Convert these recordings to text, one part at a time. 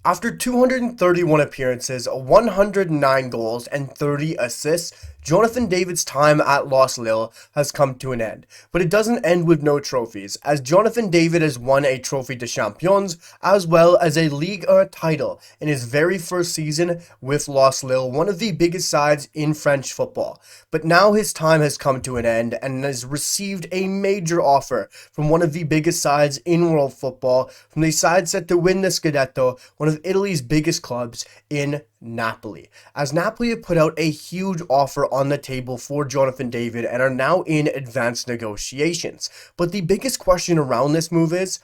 After 231 appearances, 109 goals, and 30 assists, Jonathan David's time at Los Lille has come to an end. But it doesn't end with no trophies, as Jonathan David has won a Trophy de Champions as well as a Ligue 1 title in his very first season with Los Lille, one of the biggest sides in French football. But now his time has come to an end and has received a major offer from one of the biggest sides in world football, from the side set to win the Scudetto, one of Italy's biggest clubs in Napoli. As Napoli have put out a huge offer on the table for Jonathan David and are now in advanced negotiations. But the biggest question around this move is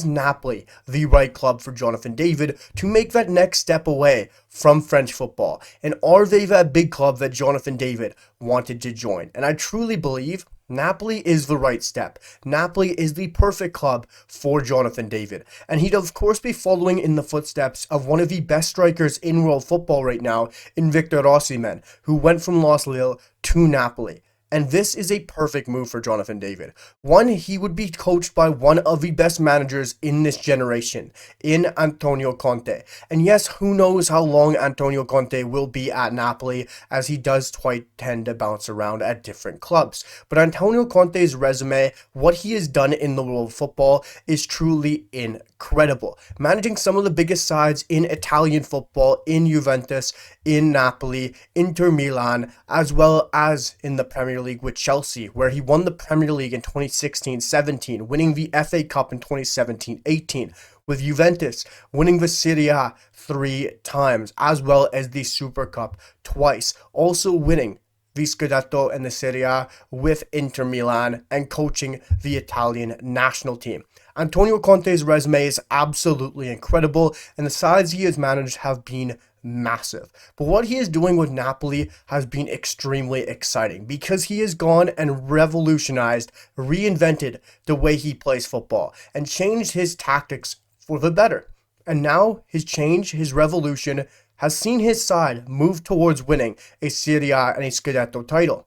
Napoli the right club for Jonathan David to make that next step away from French football? And are they that big club that Jonathan David wanted to join? And I truly believe Napoli is the right step. Napoli is the perfect club for Jonathan David. And he'd of course be following in the footsteps of one of the best strikers in world football right now, in Victor Osimhen, who went from Los Lille to Napoli. And this is a perfect move for Jonathan David. One, he would be coached by one of the best managers in this generation, in Antonio Conte. And yes, who knows how long Antonio Conte will be at Napoli, as he does quite tend to bounce around at different clubs. But Antonio Conte's resume, what he has done in the world of football, is truly incredible. Managing some of the biggest sides in Italian football, in Juventus, in Napoli, Inter Milan, as well as in the Premier League with Chelsea, where he won the Premier League in 2016-17, winning the FA Cup in 2017-18, with Juventus winning the Serie A 3 times, as well as the Super Cup twice, also winning the Scudetto and the Serie A with Inter Milan, and coaching the Italian national team. Antonio Conte's resume is absolutely incredible, and the sides he has managed have been massive. But what he is doing with Napoli has been extremely exciting, because he has gone and revolutionized, reinvented the way he plays football, and changed his tactics for the better. And now his change, his revolution, has seen his side move towards winning a Serie A and a Scudetto title.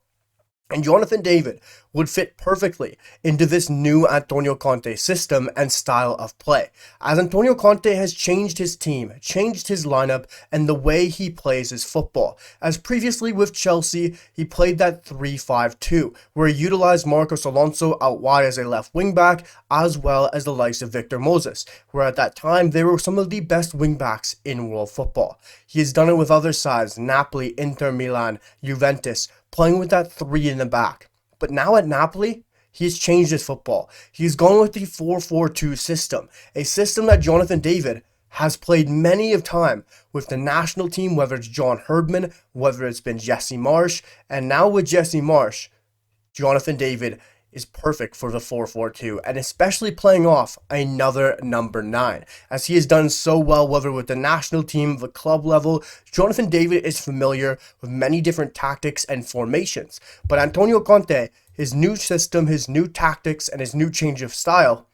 And Jonathan David would fit perfectly into this new Antonio Conte system and style of play, as Antonio Conte has changed his team, changed his lineup, and the way he plays his football. As previously with Chelsea, he played that 3-5-2, where he utilized Marcos Alonso out wide as a left wing-back, as well as the likes of Victor Moses, where at that time they were some of the best wing-backs in world football. He has done it with other sides, Napoli, Inter Milan, Juventus, playing with that 3 in the back. But now at Napoli, he's changed his football. He's gone with the 4-4-2 system, a system that Jonathan David has played many of time with the national team, whether it's John Herdman, whether it's been Jesse Marsch, and now with Jesse Marsch, Jonathan David is perfect for the 4-4-2, and especially playing off another number 9, as he has done so well, whether with the national team, the club level. Jonathan David is familiar with many different tactics and formations, but Antonio Conte, his new system, his new tactics, and his new change of style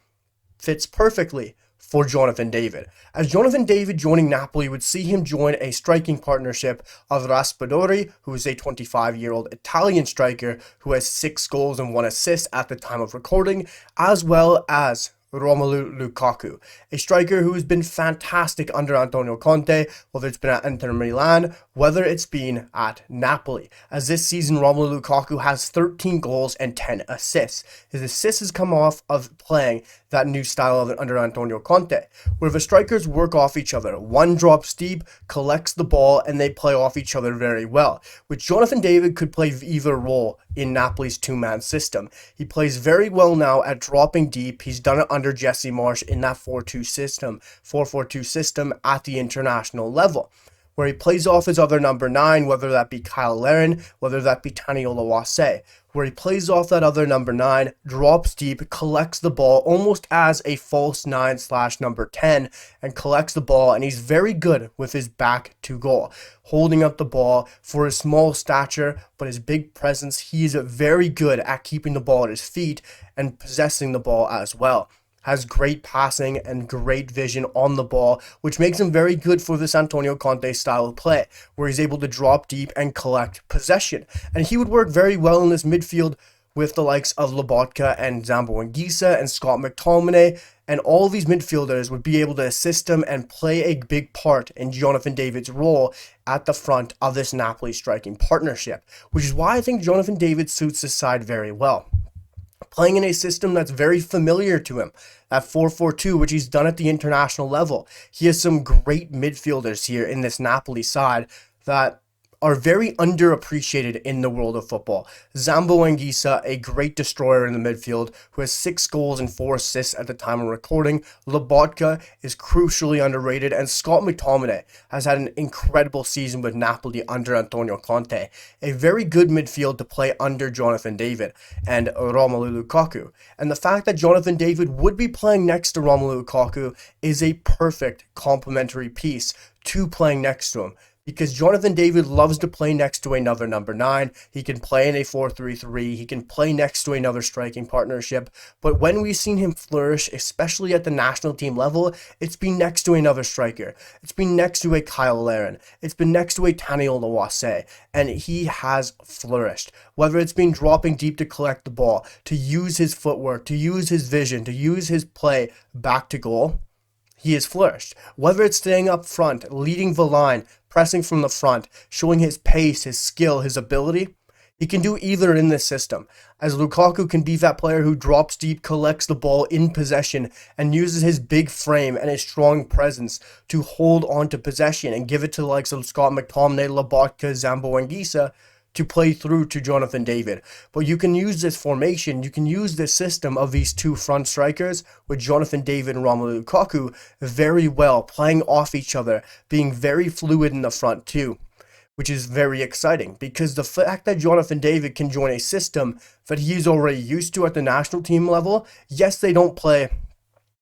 fits perfectly for Jonathan David. As Jonathan David joining Napoli would see him join a striking partnership of Raspadori, who is a 25-year-old Italian striker who has 6 goals and 1 assist at the time of recording, as well as Romelu Lukaku, a striker who has been fantastic under Antonio Conte, whether it's been at Inter Milan, whether it's been at Napoli. As this season, Romelu Lukaku has 13 goals and 10 assists. His assists has come off of playing that new style under Antonio Conte, where the strikers work off each other. One drops deep, collects the ball, and they play off each other very well, which Jonathan David could play either role in Napoli's 2-man system. He plays very well now at dropping deep. He's done it under Jesse Marsch in that 4-4-2 system at the international level, where he plays off his other number 9, whether that be Kyle Larin, whether that be Tani Olawase, where he plays off that other number 9, drops deep, collects the ball almost as a false 9/number 10, and collects the ball, and he's very good with his back to goal, holding up the ball. For his small stature, but his big presence, he's very good at keeping the ball at his feet and possessing the ball as well. Has great passing and great vision on the ball, which makes him very good for this Antonio Conte style of play, where he's able to drop deep and collect possession. And he would work very well in this midfield with the likes of Lobotka and Zambo Anguissa and Scott McTominay, and all these midfielders would be able to assist him and play a big part in Jonathan David's role at the front of this Napoli striking partnership, which is why I think Jonathan David suits this side very well. Playing in a system that's very familiar to him, at 4-4-2, which he's done at the international level. He has some great midfielders here in this Napoli side that are very underappreciated in the world of football. Zambo Anguissa, a great destroyer in the midfield, who has 6 goals and 4 assists at the time of recording. Lobotka is crucially underrated, and Scott McTominay has had an incredible season with Napoli under Antonio Conte. A very good midfield to play under Jonathan David and Romelu Lukaku. And the fact that Jonathan David would be playing next to Romelu Lukaku is a perfect complementary piece to playing next to him, because Jonathan David loves to play next to another number 9. He can play in a 4-3-3. He can play next to another striking partnership. But when we've seen him flourish, especially at the national team level, it's been next to another striker. It's been next to a Kyle Larin. It's been next to a Taniel Lawase. And he has flourished. Whether it's been dropping deep to collect the ball, to use his footwork, to use his vision, to use his play back to goal, he has flourished. Whether it's staying up front, leading the line, pressing from the front, showing his pace, his skill, his ability, he can do either in this system, as Lukaku can be that player who drops deep, collects the ball in possession, and uses his big frame and his strong presence to hold on to possession and give it to the likes of Scott McTominay, Lobotka, Zambo Anguissa to play through to Jonathan David. But you can use this formation, you can use this system of these two front strikers with Jonathan David and Romelu Lukaku very well, playing off each other, being very fluid in the front too, which is very exciting, because the fact that Jonathan David can join a system that he's already used to at the national team level, yes, they don't play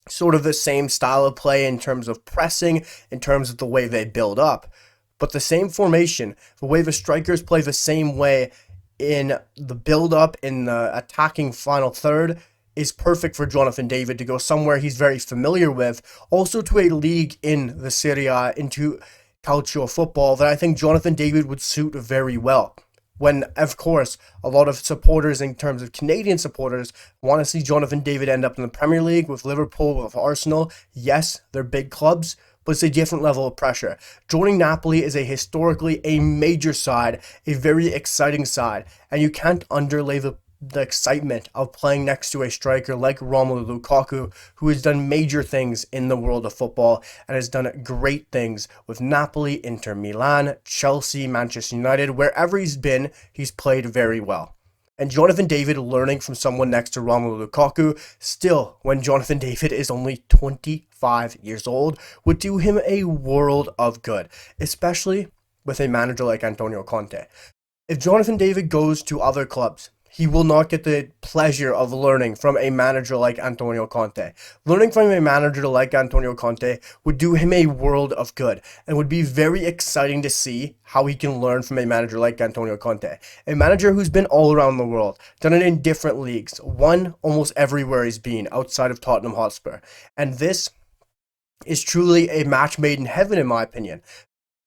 sort of the same style of play in terms of pressing, in terms of the way they build up, but the same formation, the way the strikers play the same way in the build-up, in the attacking final third, is perfect for Jonathan David to go somewhere he's very familiar with, also to a league in the Serie A, into calcio football, that I think Jonathan David would suit very well. When, of course, a lot of supporters, in terms of Canadian supporters, want to see Jonathan David end up in the Premier League with Liverpool, with Arsenal. Yes, they're big clubs, but it's a different level of pressure. Joining Napoli is historically a major side, a very exciting side, and you can't underlay the excitement of playing next to a striker like Romelu Lukaku, who has done major things in the world of football and has done great things with Napoli, Inter Milan, Chelsea, Manchester United. Wherever he's been, he's played very well. And Jonathan David learning from someone next to Romelu Lukaku, still, when Jonathan David is only 25 years old, would do him a world of good, especially with a manager like Antonio Conte. If Jonathan David goes to other clubs, he will not get the pleasure of learning from a manager like Antonio Conte. Learning from a manager like Antonio Conte would do him a world of good, and would be very exciting to see how he can learn from a manager like Antonio Conte. A manager who's been all around the world, done it in different leagues, won almost everywhere he's been outside of Tottenham Hotspur. And this is truly a match made in heaven, in my opinion.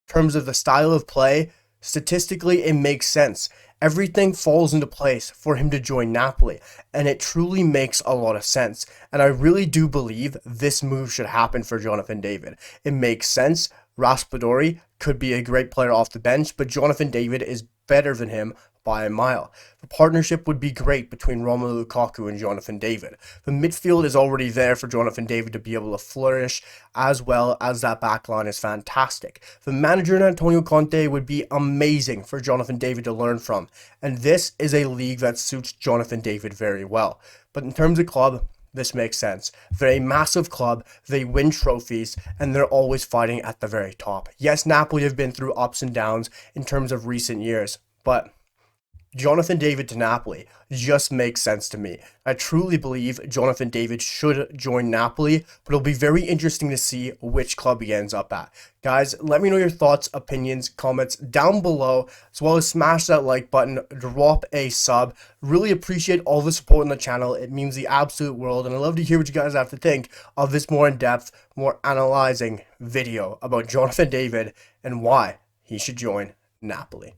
In terms of the style of play, statistically, it makes sense. Everything falls into place for him to join Napoli, and it truly makes a lot of sense. And I really do believe this move should happen for Jonathan David. It makes sense. Raspadori could be a great player off the bench, but Jonathan David is better than him by a mile. The partnership would be great between Romelu Lukaku and Jonathan David. The midfield is already there for Jonathan David to be able to flourish, as well as that backline is fantastic. The manager in Antonio Conte would be amazing for Jonathan David to learn from, and this is a league that suits Jonathan David very well. But in terms of club, this makes sense. They're a massive club, they win trophies, and they're always fighting at the very top. Yes, Napoli have been through ups and downs in terms of recent years, but Jonathan David to Napoli just makes sense to me. I truly believe Jonathan David should join Napoli, but it'll be very interesting to see which club he ends up at. Guys, let me know your thoughts, opinions, comments down below, as well as smash that like button, drop a sub. Really appreciate all the support on the channel. It means the absolute world, and I'd love to hear what you guys have to think of this more in-depth, more analyzing video about Jonathan David and why he should join Napoli.